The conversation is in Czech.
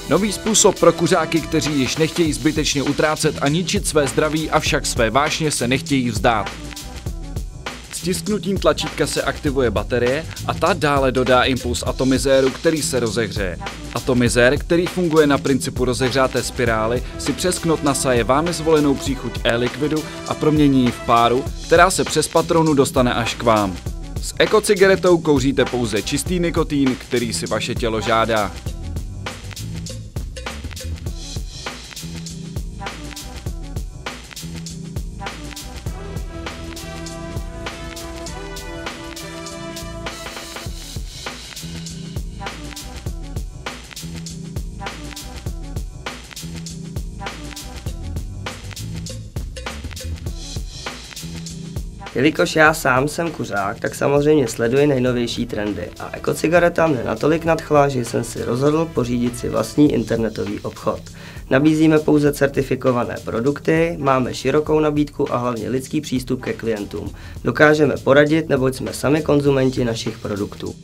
Nový způsob pro kuřáky, kteří již nechtějí zbytečně utrácet a ničit své zdraví, avšak své vášně se nechtějí vzdát. Stisknutím tlačítka se aktivuje baterie a ta dále dodá impuls atomizéru, který se rozehřeje. Atomizér, který funguje na principu rozehřáté spirály, si přes knot nasaje vámi zvolenou příchuť e-likvidu a promění ji v páru, která se přes patronu dostane až k vám. S ekocigaretou kouříte pouze čistý nikotin, který si vaše tělo žádá. Jelikož já sám jsem kuřák, tak samozřejmě sleduji nejnovější trendy a ekocigareta mne natolik nadchla, že jsem si rozhodl pořídit si vlastní internetový obchod. Nabízíme pouze certifikované produkty, máme širokou nabídku a hlavně lidský přístup ke klientům. Dokážeme poradit, neboť jsme sami konzumenti našich produktů.